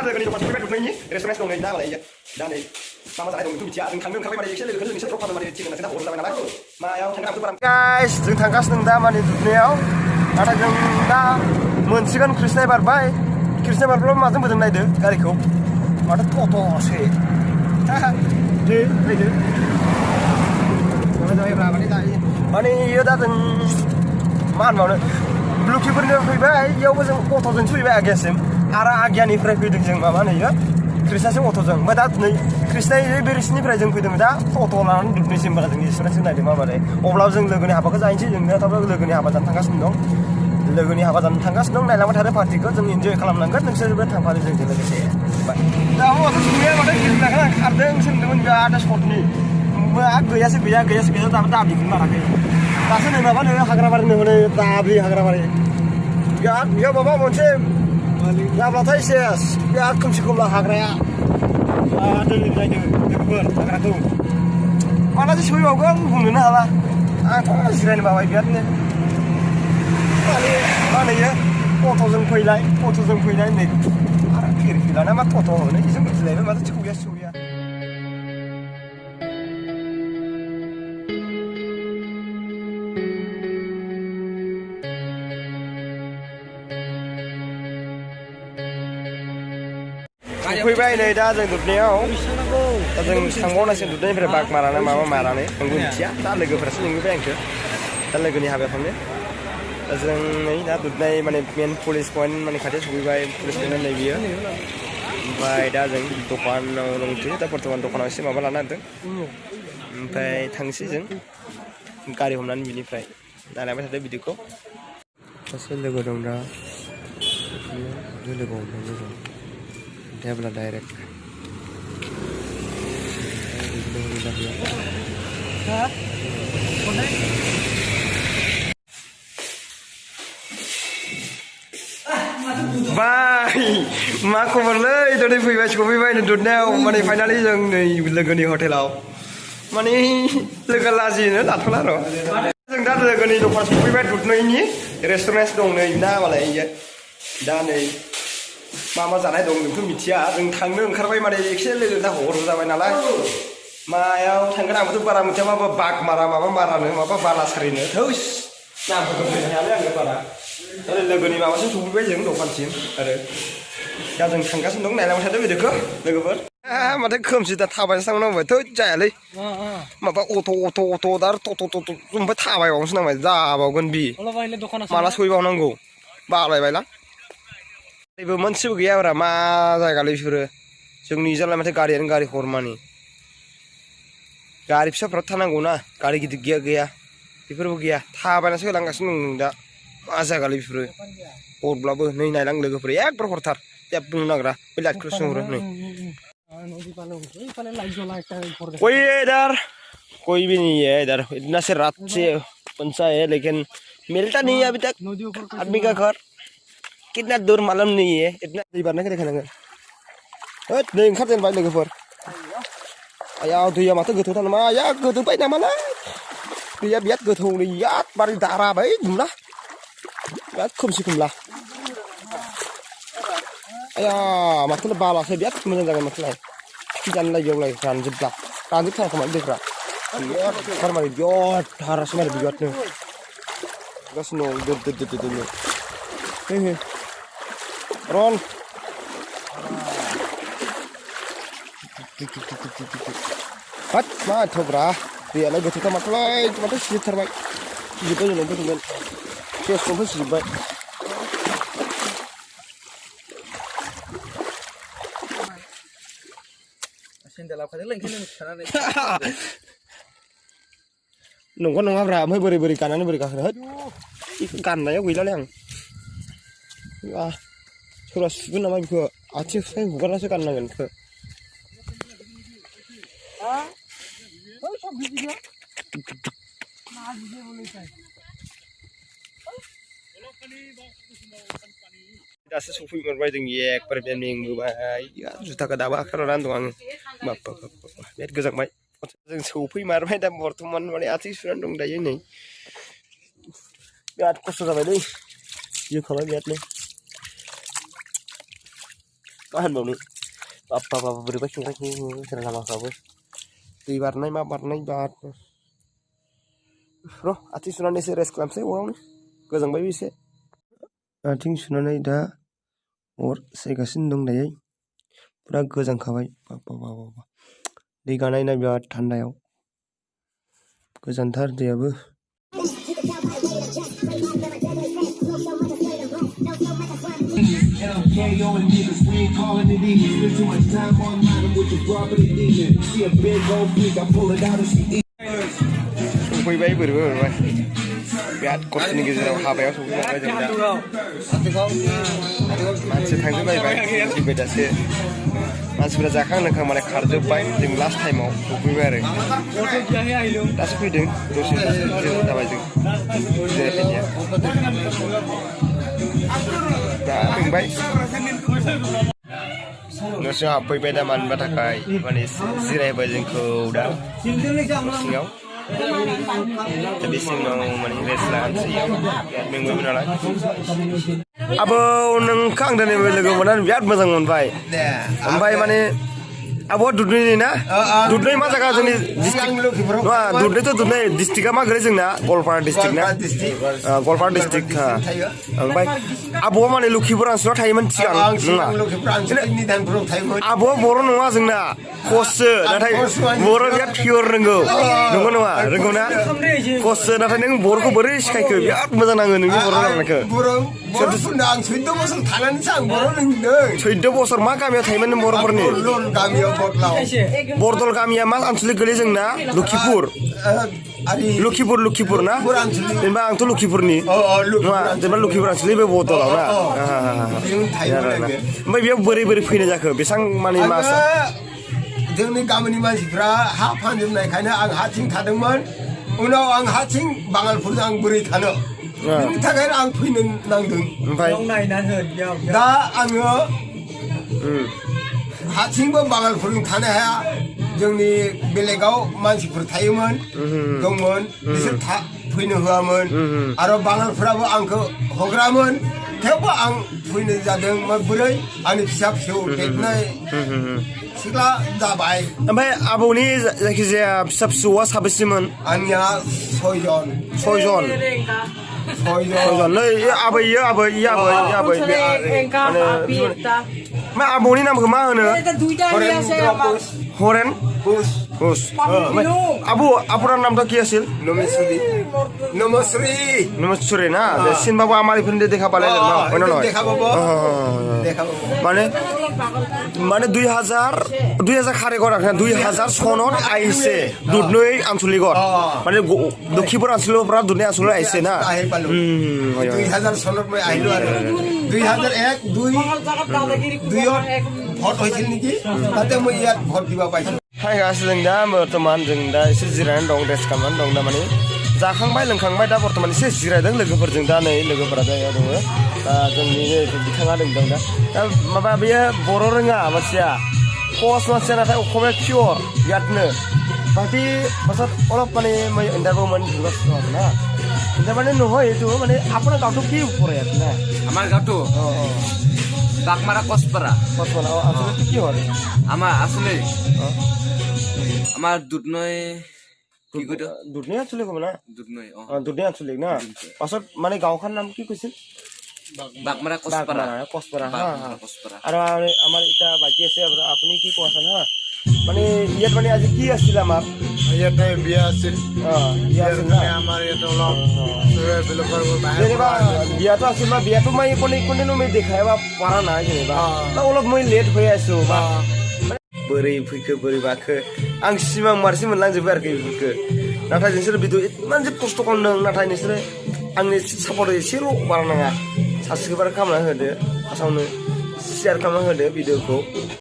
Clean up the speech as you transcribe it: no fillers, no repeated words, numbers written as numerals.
लोगोनि दखान सफैबाय दुधनयनि रेस्टुरेन्ट दं नै दा मालाय दा नै मा मा जानाय दं बेखौ मिथिया जों थांनो ओंखारबाय माने एसे लोगोखौ जों एसे ड्रप खालामनो माने थिग होनना खोन्था हरजाबाय नालाय मायाव थांगोन आंथ' बारा गाइस जों थांगासिनो दं दा माने दुधनयआव नाथाय जों दा मोनसिगोन कृष्णाय बारबाय कृष्णाय बारब्ला माजों बोजों नायदो गारिखौ माथो टट'सो दे नायदो माने इयो दा जों मा होनबावनो ब्लुखिफोरनिफ्राय फैबाय इयावबो जों अट'जों फैबाय आगियासिम आरो आगियानिफ्राय फैदों जों माबा नैयो कृष्णासिम अट'जों ओमफ्राय दा नै कृष्णाय बेरेसिनिफ्राय जों फैदों दा अट' लानानै दुधनयसिम बारा जों एक्सपिरियेन्स नायदों माबारै अब्लाबो जों लोगोनि हाबाखौ जाहैनोसै जों थाबा लोगोनि हाबा जानो थांगासिनो दं लोगोनि हाबा जानो थांगासिनो दं नायलांबाय थादो पार्टिखौ जों इन्जय खालामनांगोन नोंसोरबो थांफादो जोंजों लोगोसे दा अट' सुनाया माथो गिदिंनाखौ आं खारदों सोंदोंमोन बिराद सर्टनि गैयासो गैया दाबो दाबिखौनो लानाखै दासो नै माबानो हाग्राबारिनो हनै दाबि हाग्राबारि बिराद बेयाव माबा मोनसे जाब्लाथाय सेस बिराद खोमसि खोमला हाग्राया बिराद नायदो लोगोफोर हाग्राखौ मालासो सहैबावगोन बुंनोनो हाला आंथ' जिरायनो बाबाय बिरादनो माने मा होनो अट'जों फैलाय नै आरो फिरफिलाना मा टट' होनो जों मिथिलायबाय माथो सहैया फैबाय नै दा जों दुधनयआव दा जों थांबावनांसिगोन दुधनयनिफ्राय बाग माराना माबा मारानै आंबो मिथिया दा लोगोफोरासो लिंबोबाय आंखौ दा लोगोनि हाबायाव थांनो दा जों नै दा दुधनय माने मेन पुलिस पइन्ट माने खाथियाव सफैबाय पुलिस पइन्टआ नै बियो ओमफ्राय दा जों दखानाव दंथ'यो दा बर्थमान दखानाव एसे माबा लाना होदों ओमफ्राय थांसै जों गारि हमनानै बिनिफ्राय नायलांबाय थादो भिडिअखौ सासे लोगो दं दा लोगो हमदों Devla direct. Bye. Ma खबरलै दिनै फैबाय सफैबाय दुधनयआव माने फाइनालि जों नै लोगोनि हटेलाव माने लोगो लाजिनो लाथ'ला र' जों दा लोगोनि दखान सफैबाय दुधनयनि रेस्टुरेन्ट दं नै दा मालाय दा नै मा जानाय दं बेखौ मिथिया जों थांनो ओंखारबाय माने एसे लोगो दा हरजाबाय नालाय मायाव थांगोन आंबोथ' बारा मिथिया माबा बाग मारा माबा मारानो माबा बालासारिनो थौस नामफोरखौ बुंनो हायालै आङो बारा ओरै लोगोनि माबासिम सफैबाय जों दखानसिम आरो दा जों थांगासिनो दं नायलांबाय थादो भिडिअखौ लोगोफोर माथो खोमसि दा थाबायनो थांनांबाय थौ जायालै माबा अट' दा टट' ओमफ्राय थाबायबावनोसो नांबाय जाबावगोन बि माला सहैबावनांगौ बालायबायलां जेबो मोनसेबो गैयाब्रा मा जायगालै बिसोरो जोंनि जालाय माथो गारियानो गारि हरमानि गारि फिसाफ्रा थानांगौना गारि गिदिर गैया बेफोरबो गैया थाबायनासो होलांगासिनो दं दा मा जायगालै बेफोरो हरब्लाबो नै नायलां लोगोफोर एकदम हरथार जेबो बुंनो नागिरा बे लाइटखौ सोंहरो नै कोई इधर कोई भी नहीं है इधर इतना से रात से पंचा है लेकिन मिलता नहीं है अभी तक आदमी का घर कितना दूर मालूम नहीं है इतना दै बारनायखौ देखायनांगोन होद नै ओंखारजेनबाय लोगोफोर आया दैया माथो गोथौथार नामा आया गोदोबाय नामालै दैया बिराद गोथौ नै बिराद बारै दाराबाय नुला बिराद खोमसि खोमला आया माथो बालासो बिराद मोजां जागोन माथोलाय जानलाय बेयावलाय रानजोबथारा खोमा दैफ्रा बिराद थारमाने बिराद धारासो मारै बिरादनो गासिनो दं हे Ron. Hat, ma thobra. Dia lagi betul tak lagi, cuma tu sih terbaik. Gitu je nanti dengan. Siapa pun sih baik. Asin dalam kali lain kita nak ni. Nunggu berapa? Mai beri kanan beri kanan. Ikan kanan ya, gila leh. Wah. Sudah sebelum nama itu acih saya bukan rasa kan nangen ke. Dah sesuai berbagai tinggi perbedaan minggu baik. Juta kedua kerana tuang bapak. Lihat gezak baik. Sesuai berbagai dan berteman mulai acih sudah dong dah ini. Lihat khusus apa ini? Dia kalau lihat nih. मा होनबावनो बाबा बोरैबा खेंख्रा लामाफ्राबो दै बारनाय मा बारनाय बार र' आथिं सुनानै एसे रेस्ट खालामसै अरावनो गोजांबायबो एसे आथिं सुनानै दा अर सायगासिनो दं दायो फुरा गोजांखाबाय बाबा दै गानाय ना बिराद थान्दायाव गोजानथार दैयाबो सफैबाय बोरैबा मोनबाय बिराद खस्थ'नि गेजेराव हाबायाव सफैबाय जों दा मानसि थांजोबलायबाय फैबाय दासो मानसिफोरा जाखां लोंखां माने खारजोब्बाय जों लास्ट टाइमाव सफैबाय आरो दासो फैदों दसे जाबाय जों जिरायफैनाया दा फैबाय न'सिङाव हाबफैबाय दा मानिबा थाखाय माने जिरायबाय जोंखौ दा न'सिङाव बे सिङाव माने रेस्ट लानोसै मेंबायबो नालाय आबौ नोंखौ आं दिनै लोगो मोननानै बिराद मोजां मोनबाय ओमफ्राय माने आबौआ दुधनैनि ना दुधनै मा जायगा जोंनि नङा दुधनैथ' दुधनै डिस्ट्रिक्टआ मा गोलैयो जोंना गवालपारा डिस्ट्रिक्ट ना गवालपारा डिस्ट्रिक्ट ओमफ्राय आबौआ माने लखिपुर ओनसोलाव थायोमोन सिगां नङा आबौआ बर' नङा जोंना कचसो नाथाय बर' बिराद पियर रोंगौ नंगौ नङा रोंगौ ना कचसो नाथाय नों बर'खौ बोरै सिखायखो बिराद मोजां नाङो नोंनि बर' रायलायनायखौ 14 बोसोर मा गामियाव थायोमोन नों बर'फोरनि बरदल गामिया मा आनसलिक गोलैयो जोंना लखिपुर ना जेनेबा आंथ' लखिपुरनि नङा जेनेबा लखिपुर आनसलिक बे बरदलाव ना ओमफ्राय बेयाव बोरै फैनाय जाखो बेसेबां माने मास जोंनि गामिनि मानसिफ्रा हा फानजोबनायखायनो आं हाथिं थादोंमोन उनाव आं हाथिं बाङालफोरजों आं बोरै थानो बिनि थाखायनो आं फैनो नांदों ओमफ्राय दा आङो हाथिंबो बाङालफोरजों थानो हाया जोंनि बेलेगाव मानसिफोर थायोमोन दंमोन बिसोर फैनो होआमोन आरो बाङालफोराबो आंखौ हग्रामोन थेवबो आं फैनो जादों बोरै आंनि फिसा फिसौ देरनाय सिख्ला जाबाय ओमफ्राय आबौनि जायखिजाया फिसा फिसौआ साबेसेमोन आंनिया 6 जन नै आबै मा आबौनि नामखौ मा होनो हरेन আপুর নামটা কি আছিল নমস্বরী না চিনবাবু আমার এখানে দেখা পালে মানে 2000 খারে করা 2000 সনত আইছে দুধনৈ আঞ্চলিকত মানে লক্ষীপুৰ আঞ্চলিকৰ পৰা দুধনৈ আঞ্চললৈ আহিছে না 2000 সনত মই আহিলো আৰু 2001 2 ভোট হৈছিল নেকি তাতে মই ইয়াত ভোট দিব পাইছো हाय गाइस जों दा बर्तमान जों दा एसे जिरायनानै दं रेस्ट खालामनानै दं दा माने जाखांबाय लोंखांबाय दा बर्तमान एसे जिरायदों लोगोफोरजों दा नै लोगोफोरा जायगायाव दङ दा जोंनि बिथाङा दं दा माबा बेयो बर' रोङा मानसिया कस मानसिया नाथाय अखमाया पियर बिरादनो बाकी पाছত অলপ মানে মই ইন্টাৰভিউমান ধৰিছো না এটা মানে নহয় এইটো মানে আপোনাৰ গাঁৱটো কি পৰে না আমাৰ গাঁৱটো বাকমাৰা কসপাৰা আসলে কি হয় আমাৰ আসলে আমাৰ দুধনৈ কি কয় দুধনৈ আঞ্চলিক হ'ব না দুধনৈ আঞ্চলিক না পাছত মানে গাঁওখনৰ নাম কি কৈছিল বাকমাৰা কসপাৰা আৰু আমাৰ এটা বাকি আছে আপুনি কি কৈছে না মানে ইয়াত মানে আজি কি আছিল আমাৰ ইয়াতে বিয়া আছিল আমাৰ ইয়াতে অলপ যেনিবা বিয়াটো আছিল বা বিয়াটো মই কোনেনো মই দেখাই বা পৰা নাই যেনিবা অলপ মই লেট হৈ আছো বা बोरै फैखो बोरै माखो आं सिमां मारसि मोनलांजोबो आरोखि बेफोरखो नाथाय नोंसोरो भिडिअ इमान जे खस्थ' खालामदों नाथाय नोंसोरो आंनि सापर्ट एसेल' बारा नाङा साबस्क्राइब खालामना होदो फार्स्टआवनो शेयार खालामना होदो भिडिअखौ